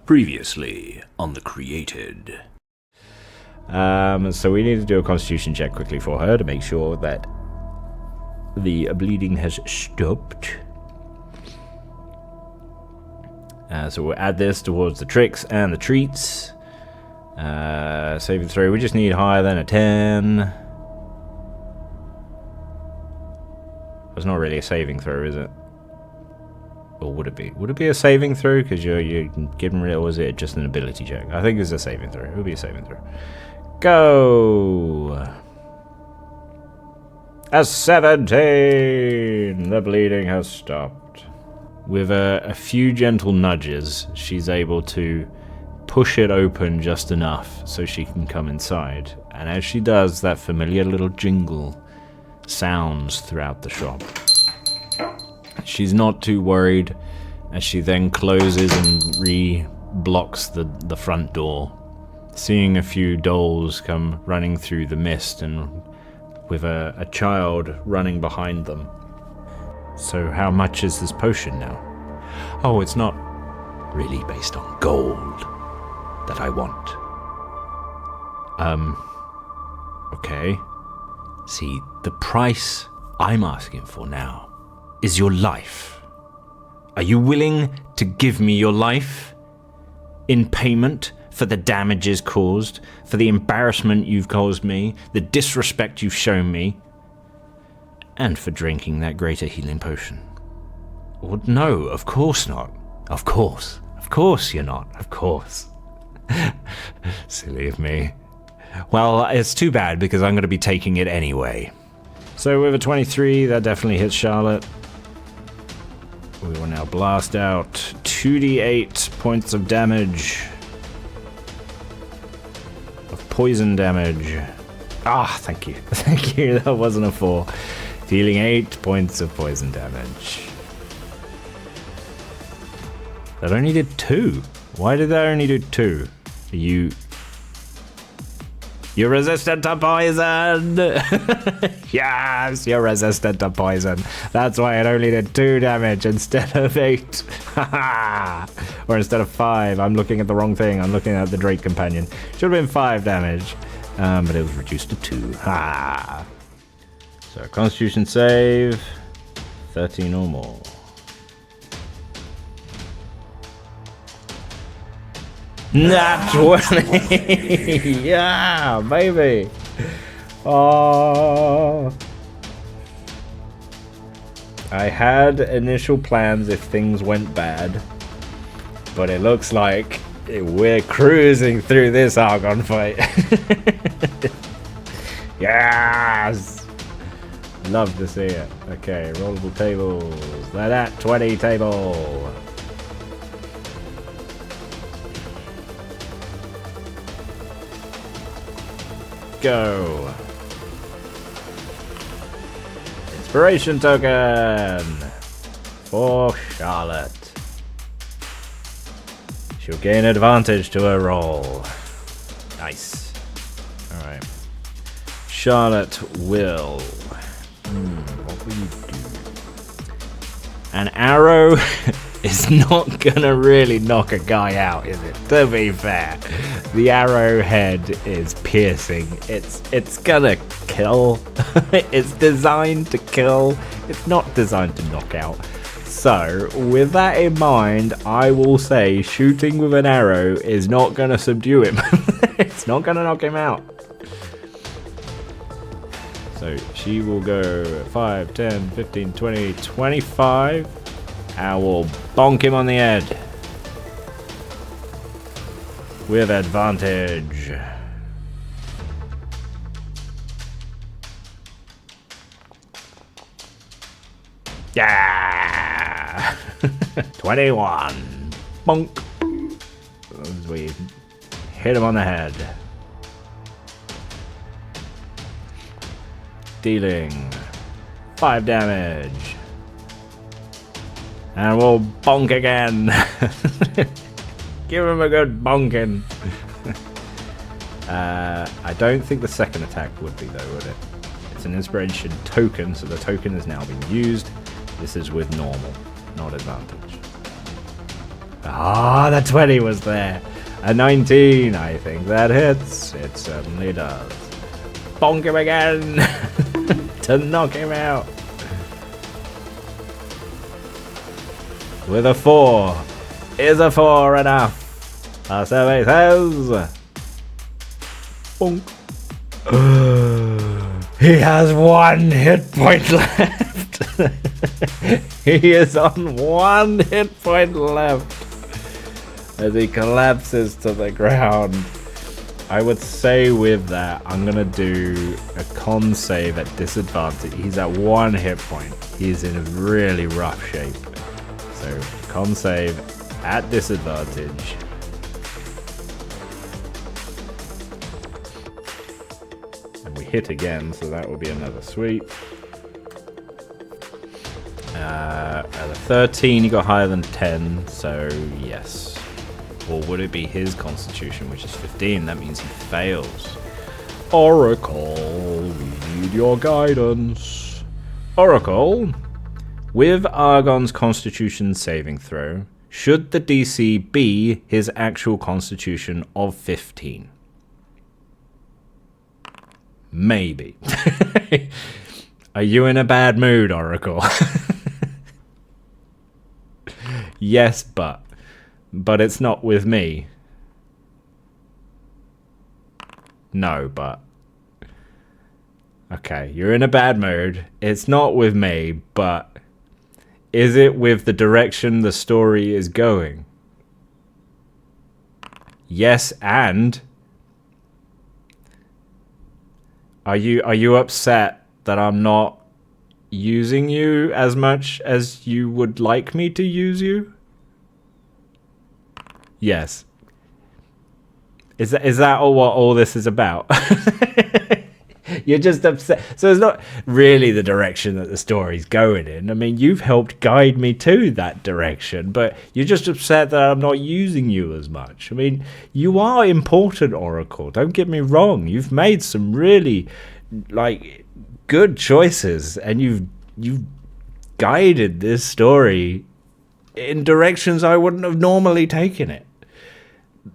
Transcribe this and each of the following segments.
Previously on The Created. So we need to do a constitution check quickly for her to make sure that the bleeding has stopped. So we'll add this towards the tricks and the treats. Saving throw, we just need higher than a 10. It's not really a saving throw, is it? Or would it be? Would it be a saving throw? Because you're getting rid of, or is it just an ability check? I think it's a saving throw. It will be a saving throw. Go! A 17! The bleeding has stopped. With a few gentle nudges, she's able to push it open just enough so she can come inside. And as she does, that familiar little jingle sounds throughout the shop. She's not too worried as she then closes and re-blocks the front door, seeing a few dolls come running through the mist and with a child running behind them. So how much is this potion now? Oh, it's not really based on gold that I want. Okay. See, the price I'm asking for now is your life. Are you willing to give me your life in payment for the damages caused, for the embarrassment you've caused me, the disrespect you've shown me, and for drinking that greater healing potion? Well, no, of course not. Of course you're not. Of course. Silly of me. Well, it's too bad because I'm going to be taking it anyway. So with a 23, that definitely hits Charlotte. We will now blast out 2d8 points of damage. Of poison damage. Ah, thank you. Thank you, that wasn't a 4. Dealing 8 points of poison damage. That only did 2. Why did that only do 2? You're resistant to poison! Yes, you're resistant to poison. That's why it only did 2 damage instead of 8. Or instead of 5. I'm looking at the wrong thing. I'm looking at the Drake Companion. Should have been 5 damage. But it was reduced to 2. Ha! So, Constitution save. 13 or more. Nat 20! Yeah, baby! Oh, I had initial plans if things went bad, but it looks like we're cruising through this Argon fight. Yes! Love to see it. Okay, rollable tables. That 20 table. Go. Inspiration token for Charlotte. She'll gain advantage to her roll. Nice. Alright. Charlotte will... what will you do? An arrow is not gonna really knock a guy out, is it? To be fair. The arrowhead is piercing. It's gonna kill. It's designed to kill. It's not designed to knock out. So, with that in mind, I will say shooting with an arrow is not gonna subdue him. It's not gonna knock him out. So, she will go 5, 10, 15, 20, 25. I will bonk him on the head. With advantage. Yeah! 21. Bonk. As we hit him on the head. Dealing 5 damage. And we'll bonk again. Give him a good bonking. I don't think the second attack would be though, would it? It's an inspiration token, so the token is now being used. This is with normal, not advantage. Ah, the 20 was there. A 19, I think that hits. It certainly does. Bonk him again to knock him out. With a 4. Is a 4 enough? Our survey says... Bonk. He has 1 hit point left. He is on 1 hit point left as he collapses to the ground. I would say with that, I'm gonna do a con save at disadvantage. He's at 1 hit point. He's in a really rough shape. So con save at disadvantage. And we hit again, so that will be another sweep. At a 13, he got higher than 10, so yes. Or would it be his constitution, which is 15? That means he fails. Oracle, we need your guidance. Oracle, with Argon's constitution saving throw, should the DC be his actual constitution of 15? Maybe. Are you in a bad mood, Oracle? Yes, but it's not with me. No, but. Okay, you're in a bad mood. It's not with me, but is it with the direction the story is going? Yes, and are you upset that I'm not using you as much as you would like me to use you? Yes. Is that all what all this is about? You're just upset. So it's not really the direction that the story's going in. I mean, you've helped guide me to that direction, but you're just upset that I'm not using you as much. I mean, you are important, Oracle. Don't get me wrong. You've made some really, like, good choices, and you've guided this story in directions I wouldn't have normally taken it.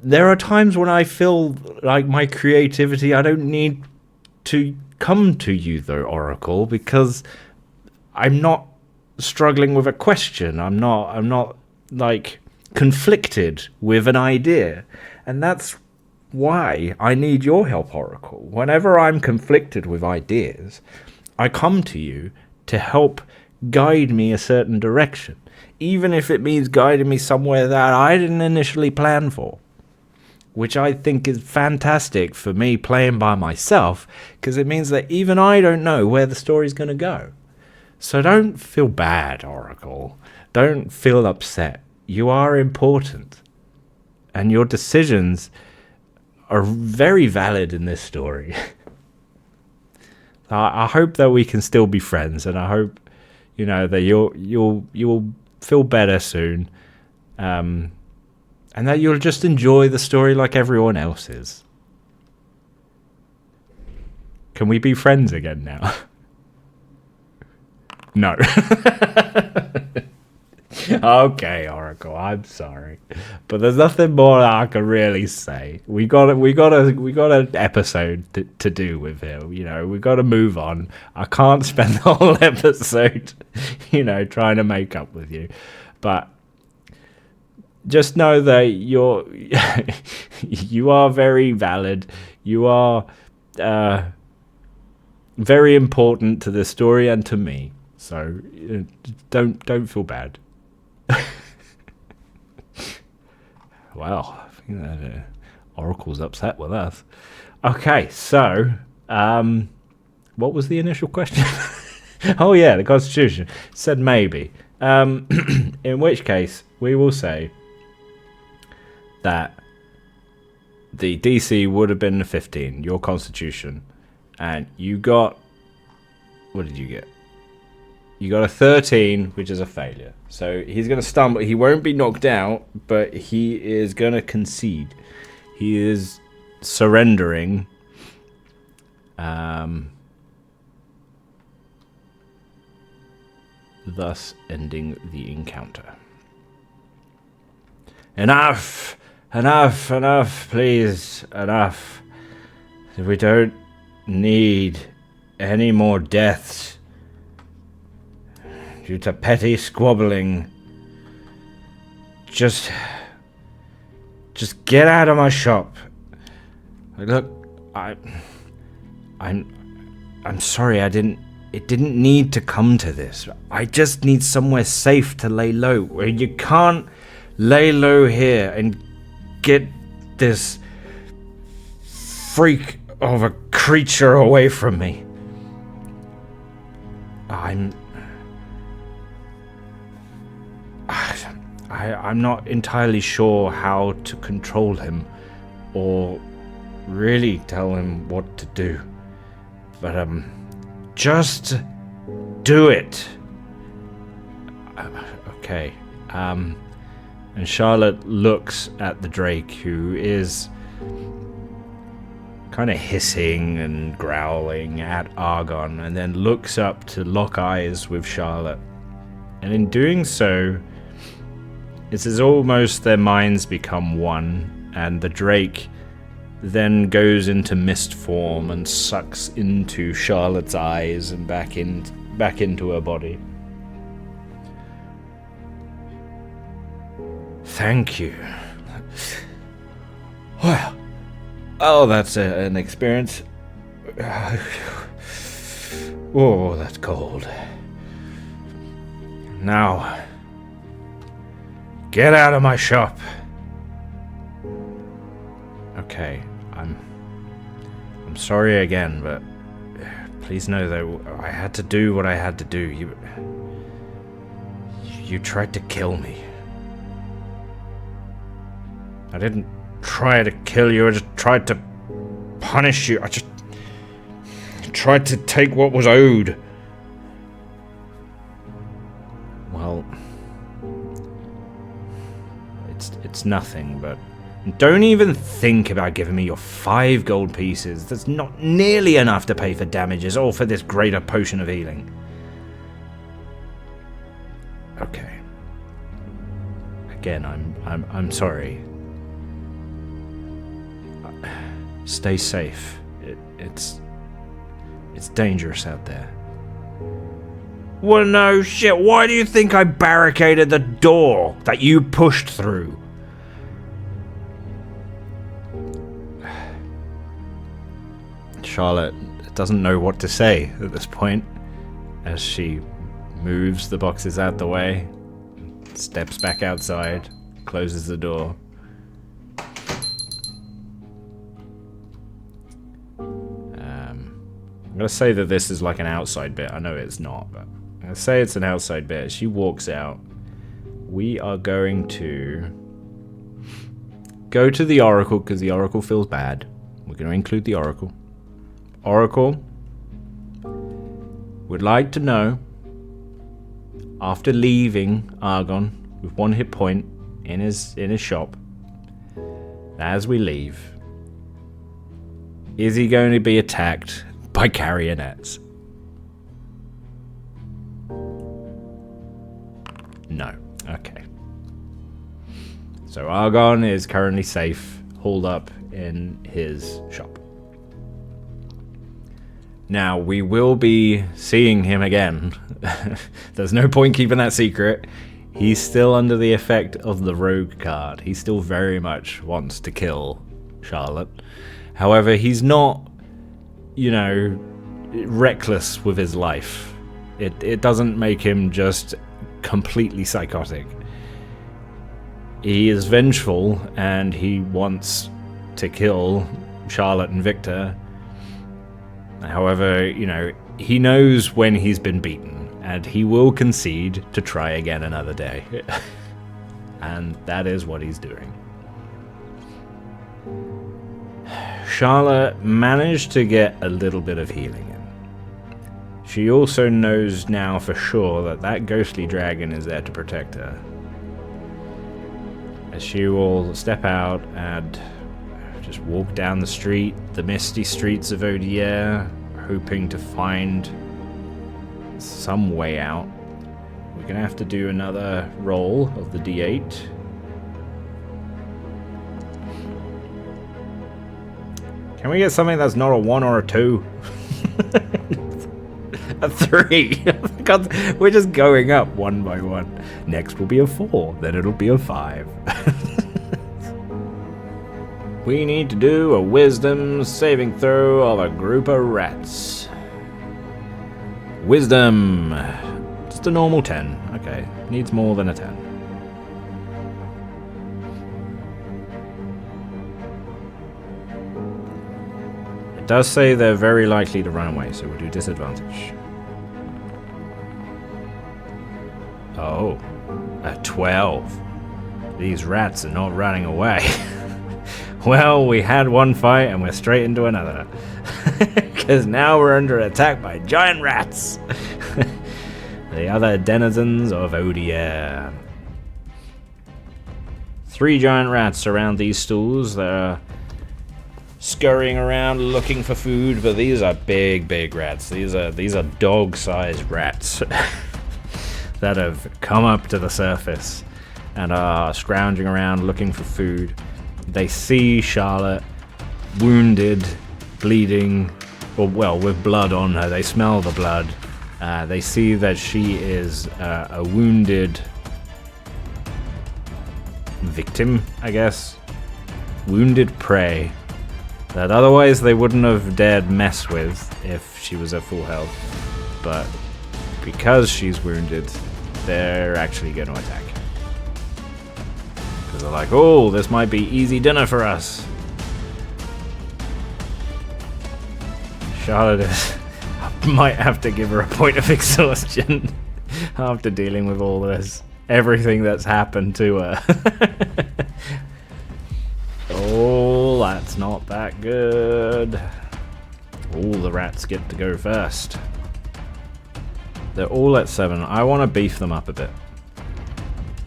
There are times when I feel like my creativity, I don't need to come to you though, Oracle, because I'm not struggling with a question. I'm not like conflicted with an idea. And that's why I need your help, Oracle. Whenever I'm conflicted with ideas, I come to you to help guide me a certain direction, even if it means guiding me somewhere that I didn't initially plan for. Which I think is fantastic for me playing by myself, because it means that even I don't know where the story's going to go. So don't feel bad, Oracle. Don't feel upset. You are important. And your decisions are very valid in this story. I hope that we can still be friends, and I hope, you know, that you'll feel better soon. And that you'll just enjoy the story like everyone else is. Can we be friends again now? No. Okay, Oracle, I'm sorry, but there's nothing more that I can really say. We got an episode to do with him. You know, we got to move on. I can't spend the whole episode, you know, trying to make up with you, but. Just know that you are very valid. You are very important to the story and to me. So don't feel bad. Well, I think that Oracle's upset with us. Okay, so what was the initial question? Oh yeah, the Constitution said maybe. In which case we will say that the DC would have been 15, your constitution, and you got, what did you get? You got a 13, which is a failure. So he's going to stumble. He won't be knocked out, but he is going to concede. He is surrendering. Thus ending the encounter. Enough! Enough! Enough! Please! Enough! We don't need any more deaths due to petty squabbling. Just get out of my shop. Look, I'm sorry. It didn't need to come to this. I just need somewhere safe to lay low. You can't lay low here and get this freak of a creature away from me. I'm not entirely sure how to control him or really tell him what to do. But just do it. Okay. And Charlotte looks at the Drake, who is kind of hissing and growling at Argon, and then looks up to lock eyes with Charlotte. And in doing so, it's as almost their minds become one, and the Drake then goes into mist form and sucks into Charlotte's eyes and back into her body. Thank you. Well, oh, that's an experience. Oh, that's cold. Now, get out of my shop. Okay, I'm sorry again, but please know that I had to do what I had to do. You tried to kill me. I didn't try to kill you, I just tried to punish you. I just tried to take what was owed. Well, it's nothing, but don't even think about giving me your 5 gold pieces. That's not nearly enough to pay for damages or for this greater potion of healing. Okay. Again, I'm sorry. Stay safe. It's dangerous out there. Well, no shit. Why do you think I barricaded the door that you pushed through? Charlotte doesn't know what to say at this point as she moves the boxes out the way, steps back outside, closes the door. I'm going to say that this is like an outside bit. I know it's not, but I'm going to say it's an outside bit. She walks out. We are going to go to the Oracle because the Oracle feels bad. We're going to include the Oracle. Oracle would like to know, after leaving Argon with 1 hit point in his shop, as we leave, is he going to be attacked by carrionettes? No. Okay. So Argon is currently safe, hauled up in his shop. Now, we will be seeing him again. There's no point keeping that secret. He's still under the effect of the rogue card. He still very much wants to kill Charlotte. However, he's not, reckless with his life. It doesn't make him just completely psychotic. He is vengeful, and he wants to kill Charlotte and Victor. However, he knows when he's been beaten, and he will concede to try again another day. And that is what he's doing. Charlotte managed to get a little bit of healing in. She also knows now for sure that that ghostly dragon is there to protect her. As she will step out and just walk down the street, the misty streets of Odier, hoping to find some way out. We're going to have to do another roll of the D8. Can we get something that's not a 1 or a 2? A 3. God, we're just going up one by one. Next will be a 4, then it'll be a 5. We need to do a wisdom saving throw of a group of rats. Wisdom. Just a normal 10. Okay, needs more than a 10. It does say they're very likely to run away, so we'll do disadvantage. Oh, a 12. These rats are not running away. Well, we had one fight and we're straight into another. Because now we're under attack by giant rats. The other denizens of Odier. 3 giant rats surround these stools. They're scurrying around looking for food, but these are big, big rats. These are dog-sized rats that have come up to the surface and are scrounging around looking for food. They see Charlotte, wounded, bleeding, or well, with blood on her. They smell the blood. They see that she is a wounded victim, I guess. Wounded prey that otherwise they wouldn't have dared mess with if she was at full health. But because she's wounded, they're actually going to attack. Because they're like, oh, this might be easy dinner for us. Charlotte might have to give her a point of exhaustion after dealing with all this. Everything that's happened to her. Oh, that's not that good. All the rats get to go first. They're all at 7. I want to beef them up a bit.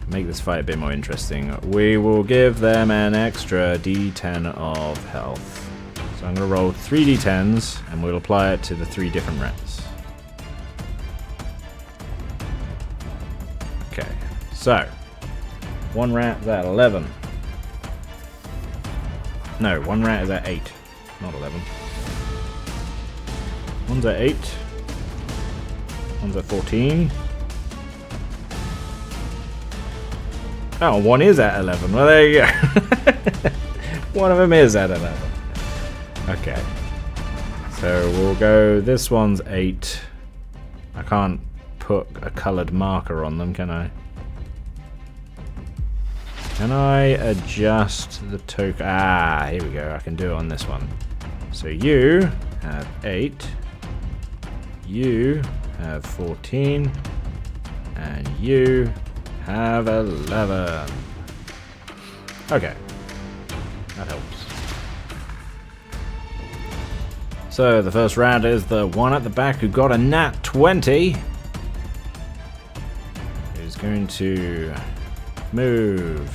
Make this fight a bit more interesting. We will give them an extra D10 of health. So I'm going to roll 3 D10s and we'll apply it to the 3 different rats. Okay, so one rat is at 11. No, one rat is at 8, not 11. One's at 8. One's at 14. Oh, one is at 11. Well, there you go. One of them is at 11. Okay. So we'll go, this one's 8. I can't put a coloured marker on them, can I? Can I adjust the token? Ah, here we go. I can do it on this one. So you have 8. You have 14. And you have 11. Okay. That helps. So the first rat is the one at the back who got a nat 20. Who's going to move.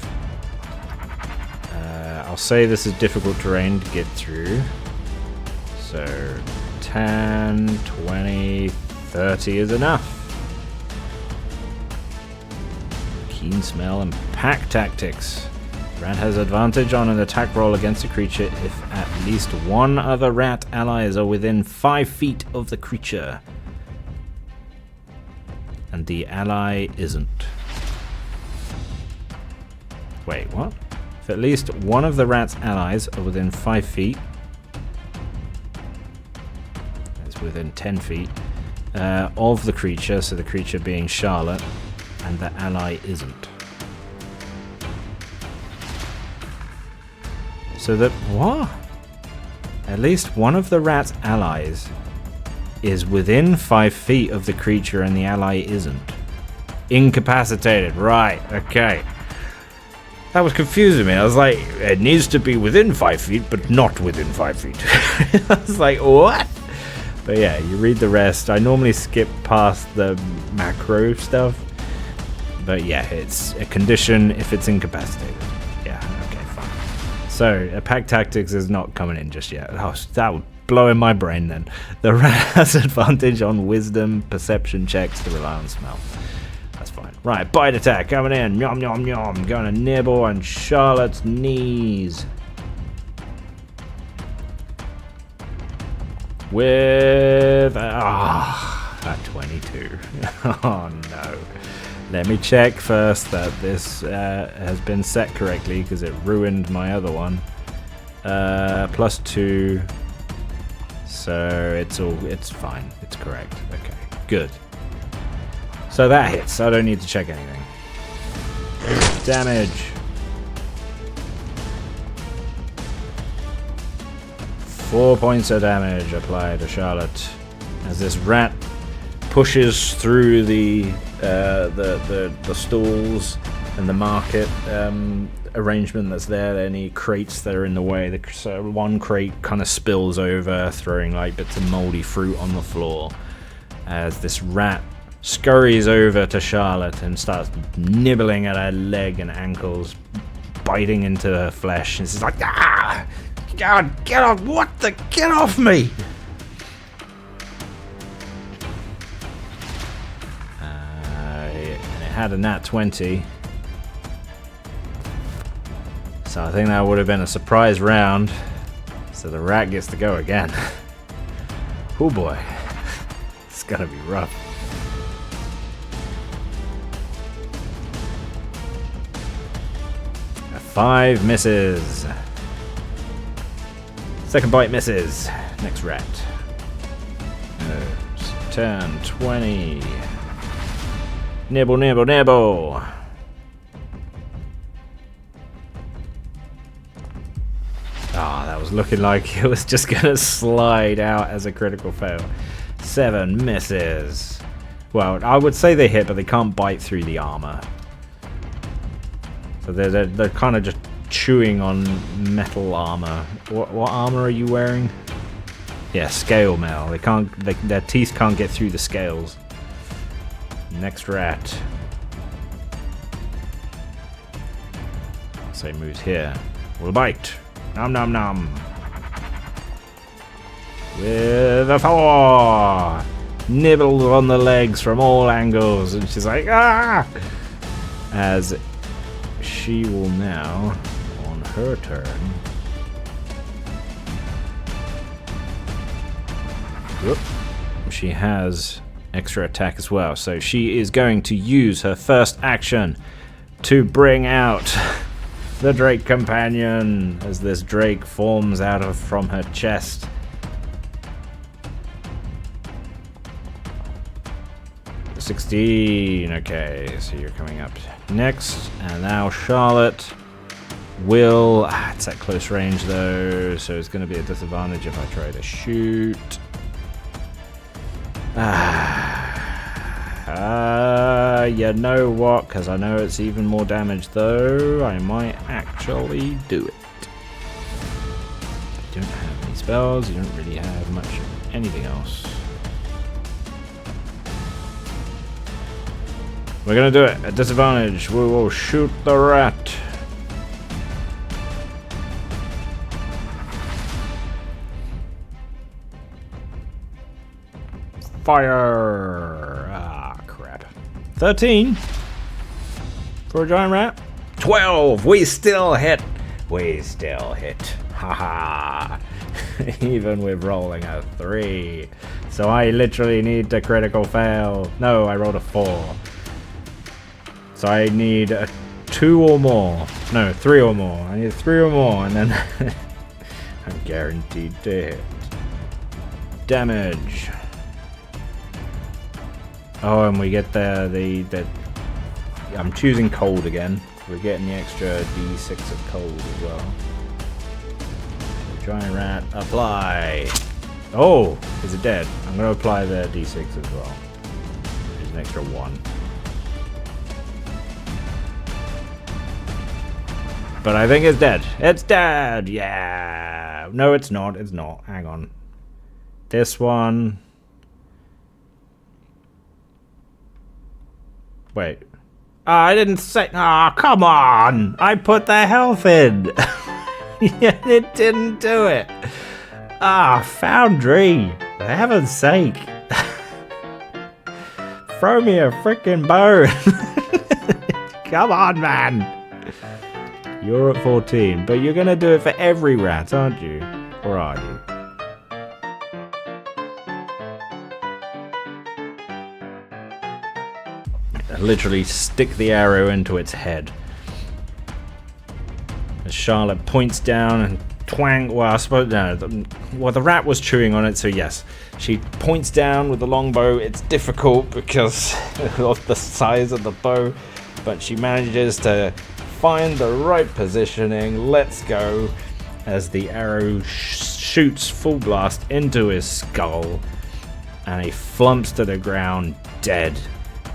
I'll say this is difficult terrain to get through. So 10, 20, 30 is enough. Keen smell and pack tactics. Rat has advantage on an attack roll against a creature if at least one other rat allies are within 5 feet of the creature. And the ally isn't. Wait, what? If at least one of the rat's allies are within 5 feet, that's within 10 feet, of the creature, so the creature being Charlotte, and the ally isn't. So that, what? At least one of the rat's allies is within 5 feet of the creature and the ally isn't. Incapacitated, right, okay. That was confusing me. I was like, it needs to be within 5 feet, but not within 5 feet. I was like, what? But yeah, you read the rest. I normally skip past the macro stuff. But yeah, it's a condition if it's incapacitated. Yeah, okay, fine. So, attack tactics is not coming in just yet. Oh, that would blow in my brain then. The rat has advantage on wisdom, perception checks to rely on smell. That's fine. Right, bite attack coming in. Yum, yum, yum. Going to nibble on Charlotte's knees. With that 22. Oh no. Let me check first that this has been set correctly because it ruined my other one. +2. So it's fine. It's correct. Okay, good. So that hits. I don't need to check anything. Damage. 4 points of damage applied to Charlotte as this rat pushes through the stalls and the market arrangement that's there. Any crates that are in the way. So one crate kind of spills over, throwing like bits of moldy fruit on the floor as this rat scurries over to Charlotte and starts nibbling at her leg and ankles, biting into her flesh. And she's like, ah! God, get off! What the? Get off me! And it had a nat 20, so I think that would have been a surprise round. So the rat gets to go again. Oh boy, it's gonna be rough. A 5 misses. Second bite misses. Next rat. 10, 20. Nibble, nibble, nibble. That was looking like it was just gonna slide out as a critical fail. 7 misses. Well, I would say they hit, but they can't bite through the armor. So they're kind of just chewing on metal armor. What armor are you wearing? Yeah, scale mail. Their teeth can't get through the scales. Next rat. So he moves here. Will bite. Nom nom nom. With a 4. Nibbles on the legs from all angles, and she's like, ah! As she will now, on her turn, whoop, she has extra attack as well, so she is going to use her first action to bring out the Drake Companion as this Drake forms from her chest. $16. Okay, so you're coming up next, and now Charlotte will. It's at close range though, so it's going to be a disadvantage if I try to shoot. You know what? Because I know it's even more damage though. I might actually do it. You don't have any spells. You don't really have much of anything else. We're gonna do it at disadvantage. We will shoot the rat. Fire! Ah, crap. 13 for a giant rat. 12. We still hit. We still hit. Haha. Even with rolling a 3. So I literally need to critical fail. No, I rolled a 4. So I need a 2 or more. No, 3 or more. I need 3 or more, and then I'm guaranteed to hit. Damage. Oh, and we get the I'm choosing cold again. We're getting the extra D6 of cold as well. Giant rat, apply. Oh, is it dead? I'm going to apply the D6 as well. There's an extra 1. But I think it's dead. It's dead! Yeah! No, it's not. It's not. Hang on. this one. Wait. I didn't say... come on! I put the health in! Yeah, it didn't do it. Foundry! For heaven's sake. Throw me a freaking bone. Come on, man. You're at 14, but you're going to do it for every rat, aren't you? Or are you? Literally stick the arrow into its head. As Charlotte points down and twang. Well, I suppose no. The rat was chewing on it, so yes. She points down with the longbow. It's difficult because of the size of the bow, but she manages to find the right positioning. Let's go. As the arrow shoots full blast into his skull, and he flumps to the ground dead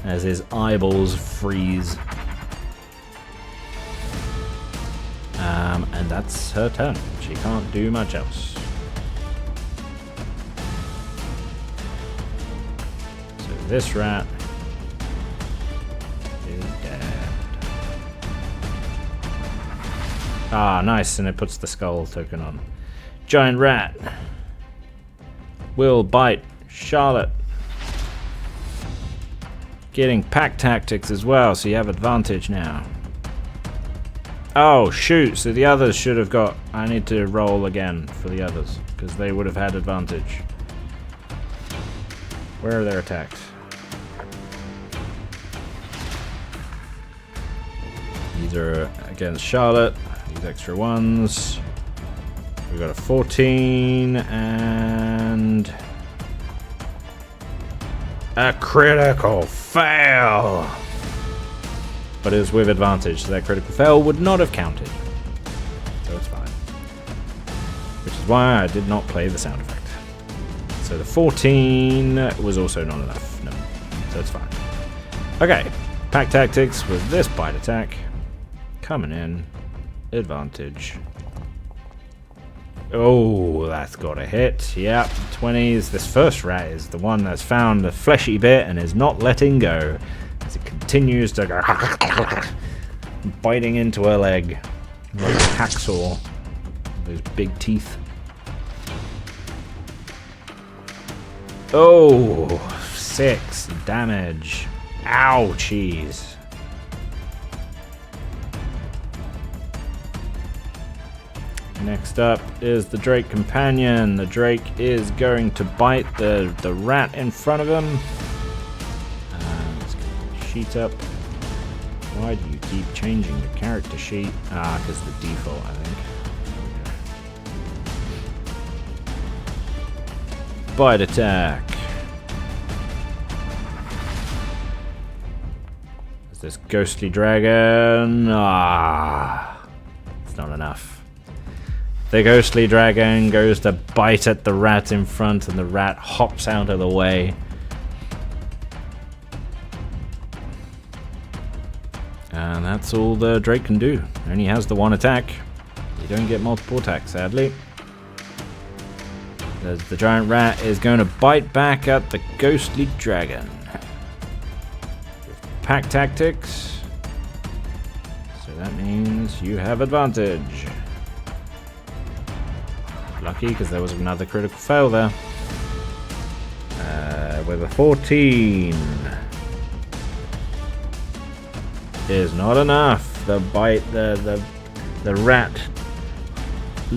as his eyeballs freeze. And that's her turn. She can't do much else. So this rat is dead. Nice, and it puts the skull token on. Giant rat will bite Charlotte. Getting pack tactics as well, so you have advantage now. Oh, shoot, so the others should have got... I need to roll again for the others, because they would have had advantage. Where are their attacks? These are against Charlotte, these extra ones. We got a 14 and... a critical fail! But it was with advantage, so that critical fail would not have counted. So it's fine. Which is why I did not play the sound effect. So the 14 was also not enough. No. So it's fine. Okay. Pack tactics with this bite attack. Coming in. Advantage. Oh, that's got a hit. Yep, 20s. This first rat is the one that's found the fleshy bit and is not letting go. As it continues to go biting into her leg like a hacksaw. Those big teeth. Oh, 6 damage. Ouchies. Next up is the Drake companion. The Drake is going to bite the rat in front of him. Let's get the sheet up. Why do you keep changing your character sheet? Because the default, I think. Bite attack. Is this ghostly dragon? It's not enough. The ghostly dragon goes to bite at the rat in front, and the rat hops out of the way. And that's all the Drake can do. Only has the one attack. You don't get multiple attacks, sadly. As the giant rat is going to bite back at the ghostly dragon. With pack tactics. So that means you have advantage. Lucky, because there was another critical fail there. With a 14. Is not enough. The bite, the rat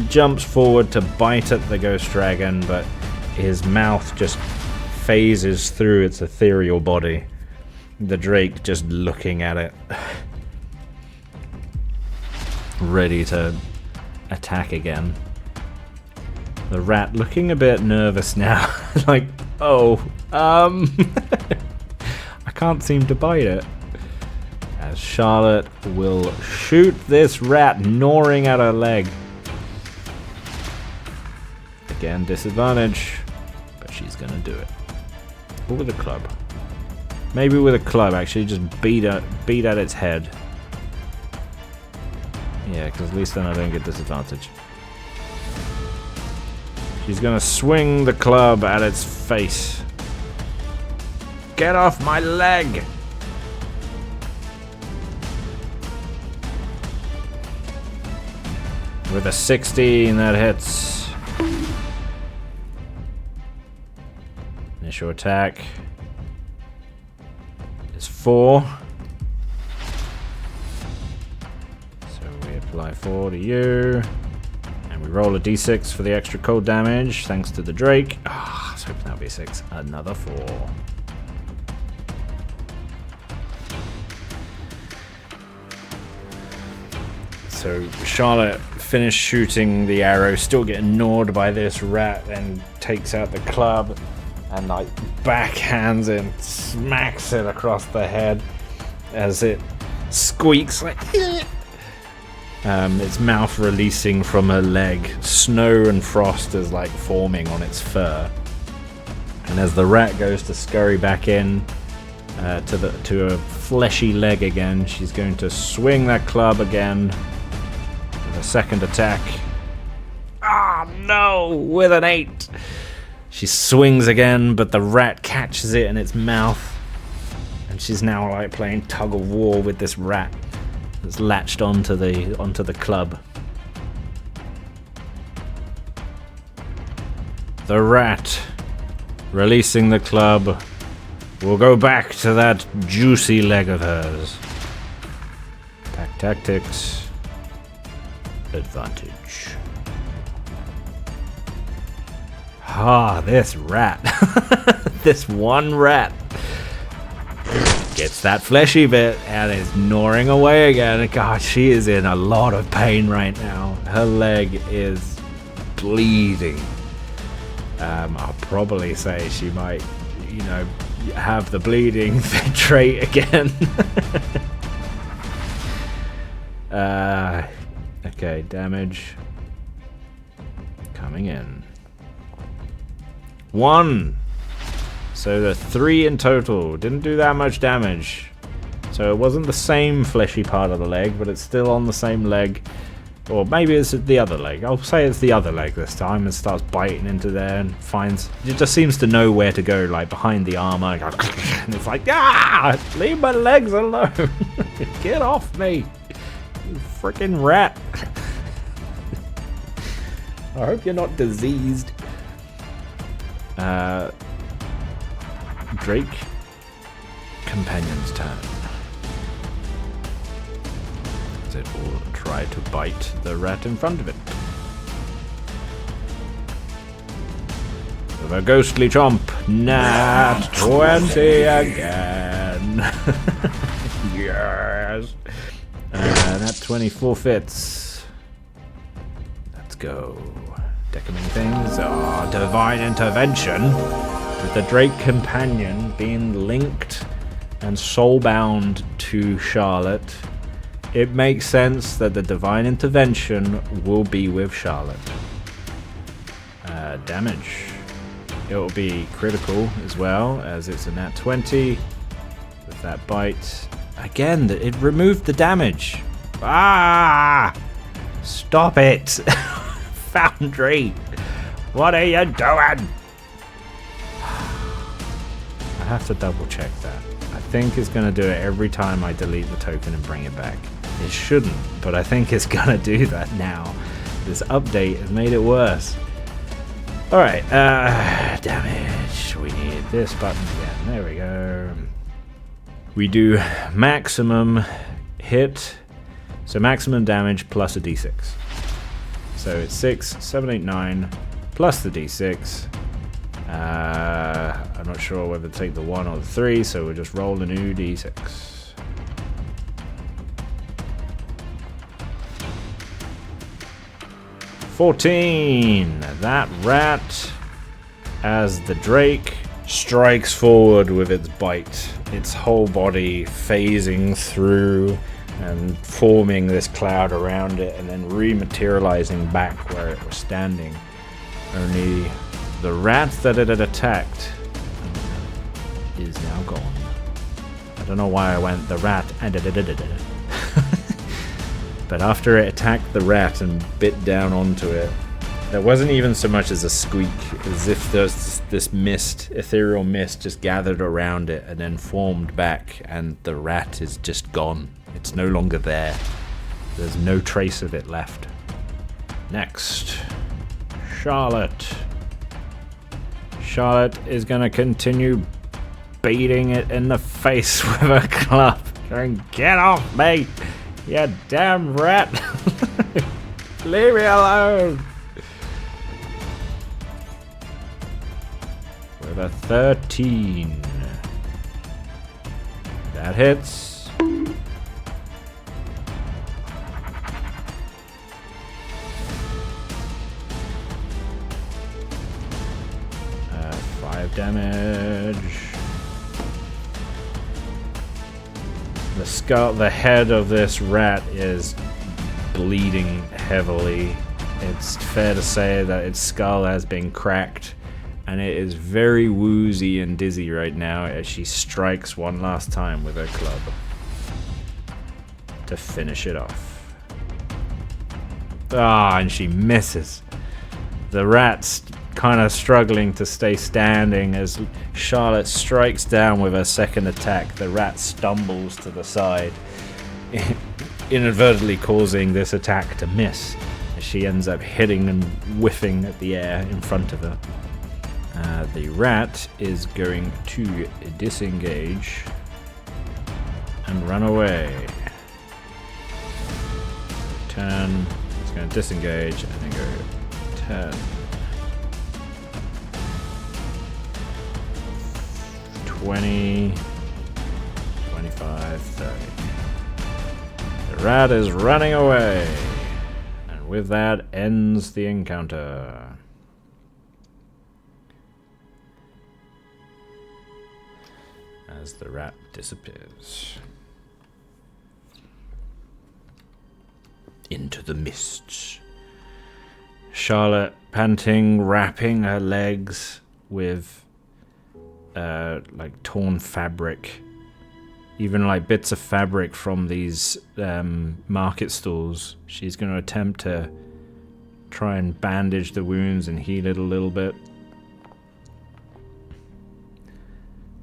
jumps forward to bite at the ghost dragon, but his mouth just phases through its ethereal body. The Drake just looking at it, ready to attack again. The rat looking a bit nervous now. Like, oh, I can't seem to bite it. As Charlotte will shoot this rat gnawing at her leg. Again, disadvantage, but she's gonna do it. Or with a club. Maybe with a club, actually, just beat at its head. Yeah, because at least then I don't get disadvantage. She's gonna swing the club at its face. Get off my leg! With a 16 that hits. Initial attack is 4. So we apply 4 to you. And we roll a d6 for the extra cold damage, thanks to the Drake. Ah, I was hoping that would be 6. Another 4. So Charlotte finished shooting the arrow, still getting gnawed by this rat, and takes out the club and like backhands it and smacks it across the head as it squeaks like its mouth releasing from her leg. Snow and frost is like forming on its fur. And as the rat goes to scurry back in to a fleshy leg again, she's going to swing that club again with a second attack. Ah, no! With an 8. She swings again, but the rat catches it in its mouth, and she's now like playing tug of war with this rat that's latched onto the club. The rat, releasing the club, will go back to that juicy leg of hers. Pack tactics. Advantage. Ah, this rat. This one rat gets that fleshy bit and is gnawing away again. God, she is in a lot of pain right now. Her leg is bleeding. I'll probably say she might, have the bleeding trait again. Okay, damage coming in. 1. So the 3 in total. Didn't do that much damage. So it wasn't the same fleshy part of the leg, but it's still on the same leg. Or maybe it's the other leg. I'll say it's the other leg this time, and starts biting into there and finds... It just seems to know where to go, like behind the armor. And it's like, ah! Leave my legs alone! Get off me! You freaking rat! I hope you're not diseased. Drake. Companion's turn. It will try to bite the rat in front of it. With a ghostly chomp. Nat 20 again. Yes. Nat 20 forfeits. Let's go. Deciming things. Divine intervention. With the Drake companion being linked and soulbound to Charlotte, it makes sense that the divine intervention will be with Charlotte. Damage. It will be critical as well, as it's a nat 20 with that bite. Again, it removed the damage. Ah! Stop it! Foundry! What are you doing? I have to double check that. I think it's going to do it every time I delete the token and bring it back. It shouldn't, but I think it's going to do that now. This update has made it worse. Alright, damage. We need this button again. There we go. We do maximum hit. So maximum damage plus a d6. So it's 6, 7, 8, 9 plus the d6. I'm not sure whether to take the 1 or the 3, so we'll just roll a new d6. 14. That rat, as the Drake strikes forward with its bite, its whole body phasing through and forming this cloud around it and then rematerializing back where it was standing. Only the rat that it had attacked is now gone. I don't know why I went the rat and but after it attacked the rat and bit down onto it, There wasn't even so much as a squeak, as if this mist, ethereal mist, just gathered around it and then formed back, and the rat is just gone. It's no longer there. There's no trace of it left. Next, Charlotte. Charlotte is gonna continue beating it in the face with a club. Going, get off me, you damn rat. Leave me alone. With a 13. That hits. Five damage. The head of this rat is bleeding heavily. It's fair to say that its skull has been cracked, and it is very woozy and dizzy right now as she strikes one last time with her club to finish it off. Ah, and she misses. The rat's kind of struggling to stay standing as Charlotte strikes down with her second attack. The rat stumbles to the side, inadvertently causing this attack to miss, as she ends up hitting and whiffing at the air in front of her. The rat is going to disengage and run away. Turn. It's going to disengage and then go turn. 20, 25, 30. The rat is running away. And with that ends the encounter. As the rat disappears into the mists. Charlotte, panting, wrapping her legs with like torn fabric, even like bits of fabric from these market stalls. She's going to attempt to try and bandage the wounds and heal it a little bit.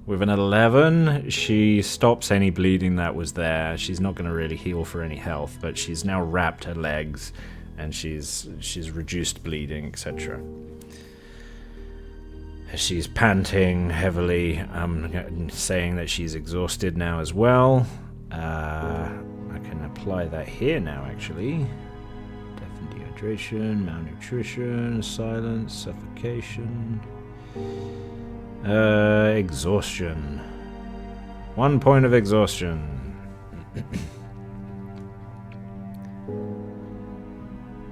With an 11, she stops any bleeding that was there. She's not going to really heal for any health, but she's now wrapped her legs and she's reduced bleeding, etc. She's panting heavily, saying that she's exhausted now as well. I can apply that here now, actually. Death and dehydration, malnutrition, silence, suffocation. Exhaustion. 1 point of exhaustion.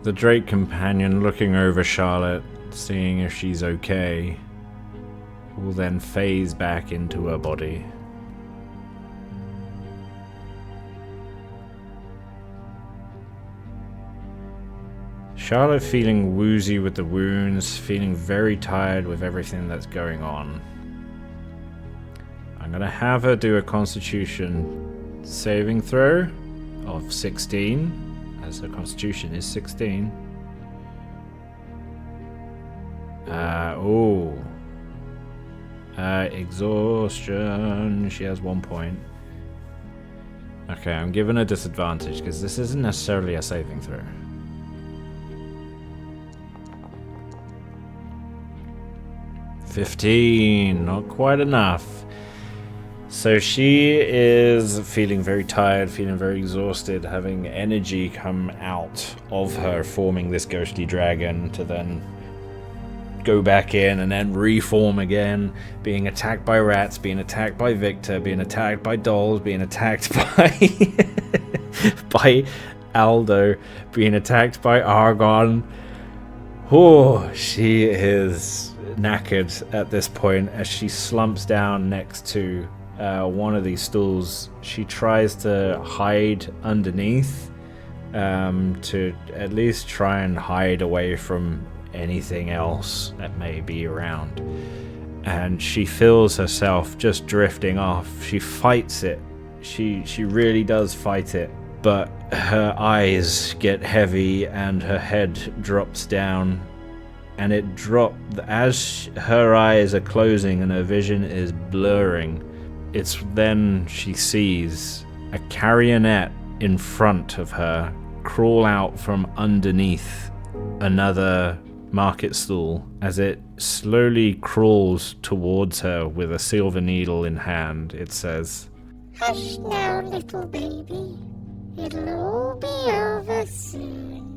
The Drake companion, looking over Charlotte, seeing if she's okay, will then phase back into her body. Charlotte feeling woozy with the wounds, feeling very tired with everything that's going on. I'm gonna have her do a Constitution saving throw of 16, as her Constitution is 16. Exhaustion. She has 1 point. Okay, I'm giving her disadvantage because this isn't necessarily a saving throw. $15, not quite enough. So she is feeling very tired, feeling very exhausted, having energy come out of her, forming this ghostly dragon to then go back in and then reform again, being attacked by rats, being attacked by Victor, being attacked by dolls, being attacked by Aldo, being attacked by Argon. Oh, she is knackered at this point as she slumps down next to one of these stools. She tries to hide underneath to at least try and hide away from anything else that may be around, and she feels herself just drifting off. She fights it. She really does fight it, but her eyes get heavy and her head drops down and it dropped as her eyes are closing and her vision is blurring. It's then she sees a carrionet in front of her crawl out from underneath another market stall as it slowly crawls towards her with a silver needle in hand. It says, "Hush now, little baby. It'll all be over soon."